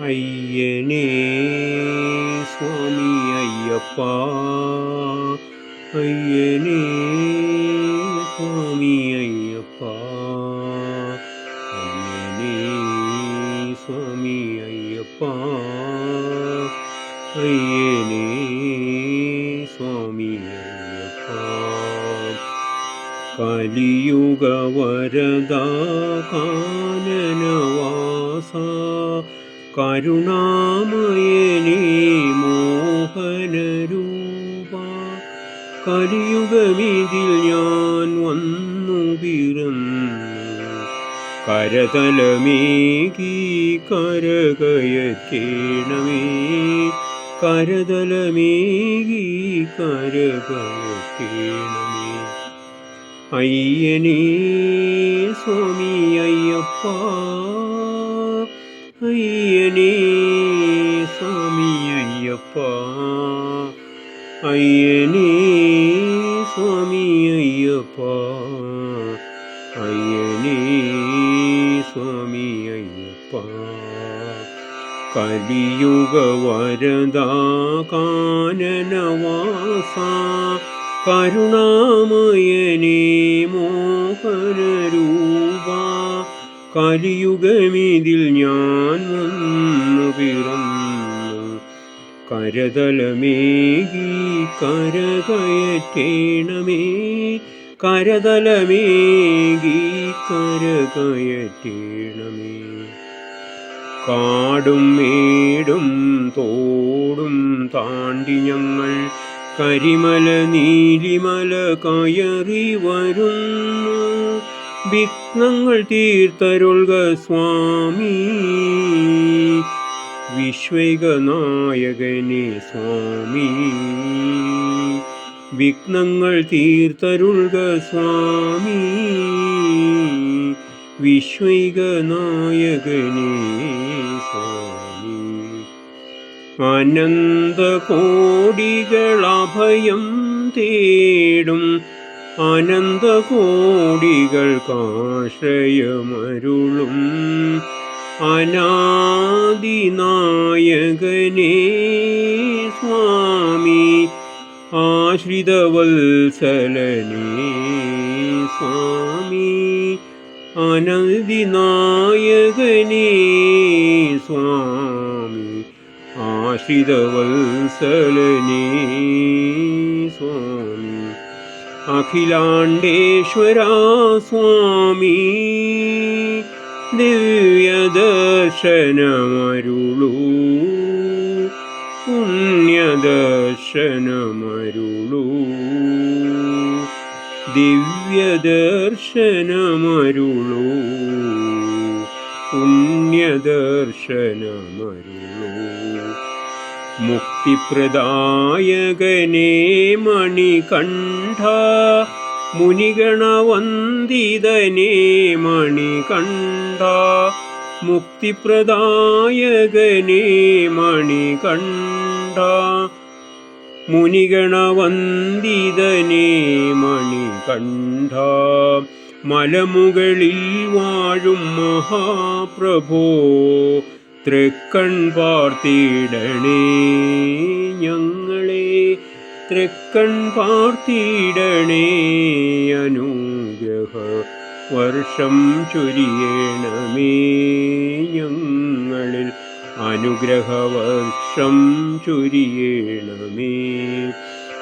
അയ്യനേ സ്വാമി അയ്യപ്പ, അയ്യനേ സ്വാമി അയ്യപ്പ, അയ്യനേ സ്വാമി അയ്യപ്പ, അയ്യനേ സ്വാമി അയ്യപ്പ. കലിയുഗ വരദാ കാനനവാസ, കരുണാമയനേ മോഹനരൂപ, കലിയുഗമിതിൽ ഞാൻ വന്നു പിറന്നു, കരതലമേകി കരകയറ്റേണമേ, കരതലമേകി കരകയറ്റേണമേ. അയ്യനേ സ്വാമി അയ്യപ്പ, അയ്യനേ സ്വാമി അയ്യപ്പ, അയ്യനേ സ്വാമി അയ്യപ്പ, അയ്യനേ സ്വാമി അയ്യപ്പ. കലിയുഗ വരദാ കാനനവാസ, കരുണാമയനേ മോഹനരൂപ, കലിയുഗമിതിൽ ഞാൻ വന്നു പിറന്നു, കരതലമേകി കരകയറ്റേണമേ, കരതലമേകി കരകയറ്റേണമേ. കാടും മേടും തോടും താണ്ടി ഞങ്ങൾ കരിമല നീലിമല കയറി വരുന്നു, വിഘ്നങ്ങൾ തീർത്തരുൾക സ്വാമി, വിശ്വൈകനായകനേ സ്വാമി, വിഘ്നങ്ങൾ തീർത്തരുൾക സ്വാമി, വിശ്വൈകനായകനേ സ്വാമി. അനന്തകോടികളഭയം തേടും അനന്തകോടികൾക്കാശ്രയമരുളും അനാദിനായകനേ സ്വാമി, ആശ്രിതവത്സലനേ സ്വാമി, അനാദിനായകനേ സ്വാമി, ആശ്രിതവത്സലനേ സ്വാമി. അഖിലാണ്ടേശ്വരാ സ്വാമി, ദിവ്യദർശനമരുളൂ, പുണ്യദർശനമരുളൂ, ദിവ്യദർശനമരുളൂ, പുണ്യദർശനമരുളൂ. മുക്തിപ്രദായകനേ മണികണ്ഠ, മുനിഗണവന്ദിതനേ മണികണ്ഠ, മുക്തിപ്രദായകനേ മണികണ്ഠ, മുനിഗണവന്ദിതനേ മണികണ്ഠ. മലമുകളിൽ വാഴും മഹാപ്രഭോ, തൃക്കൺ പാർത്തിടണേ ഞങ്ങളെ, തൃക്കൺ പാർത്തിടണേ, അനുഗ്രഹ വർഷം ചൊരിയണമേ ഞങ്ങളിൽ, അനുഗ്രഹവർഷം ചൊരിയണമേ.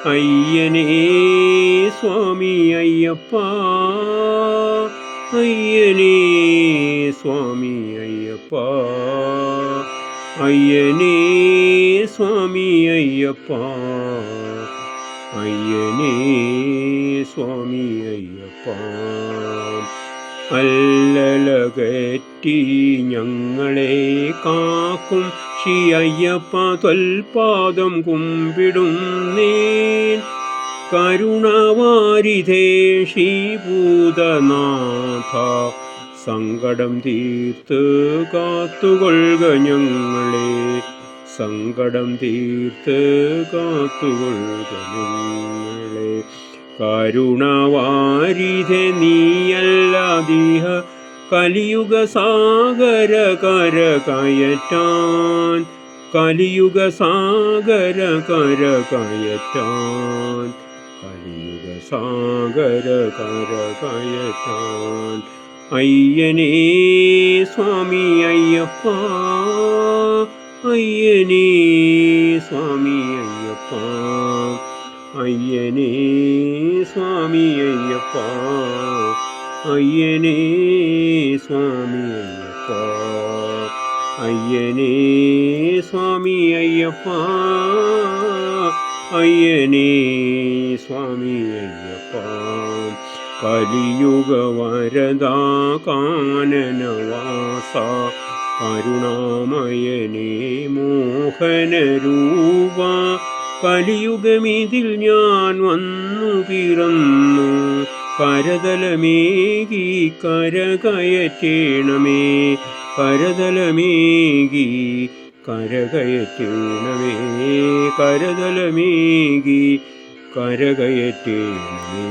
അയ്യനേ സ്വാമി അയ്യപ്പ, അയ്യനേ സ്വാമി അയ്യപ്പ, അയ്യനേ സ്വാമി അയ്യപ്പ, അയ്യനേ സ്വാമി അയ്യപ്പ. അല്ലലകറ്റി ഞങ്ങളെ കാക്കും ശ്രീ അയ്യപ്പ, ത്വൽപാദം കുമ്പിടുന്നേൻ, കരുണാവാരിധേ ശ്രീഭൂതനാഥ, സങ്കടം തീർത്ത് കാത്തുകൊള്ളുക ഞങ്ങളെ, സങ്കടം തീർത്ത് കാത്തുകൊള്ളുക ഞങ്ങളെ. കരുണാവാരിധേ നീയല്ലാതിഹ കലിയുഗ സാഗര കര കയറ്റാൻ, കലിയുഗ സാഗര കര കയറ്റാൻ, കലിയുഗ സാഗര കര കയറ്റാൻ. അയ്യനേ സ്വാമി അയ്യപ്പ, അയ്യനേ സ്വാമി അയ്യപ്പ, അയ്യനേ സ്വാമി അയ്യപ്പ, അയ്യനേ സ്വാമി അയ്യപ്പ, അയ്യനേ സ്വാമി അയ്യപ്പ, അയ്യനേ സ്വാമി അയ്യപ്പ. കലിയുഗ വരദാ കാനനവാസ, കരുണാമയനേ മോഹനരൂപ, കലിയുഗമിതിൽ ഞാൻ വന്നു പിറന്നു, കരതലമേകി കരകയറ്റേണമേ, കരതലമേകി കരകയറ്റേണമേ, കരതലമേകി കരകയറ്റേണമേ.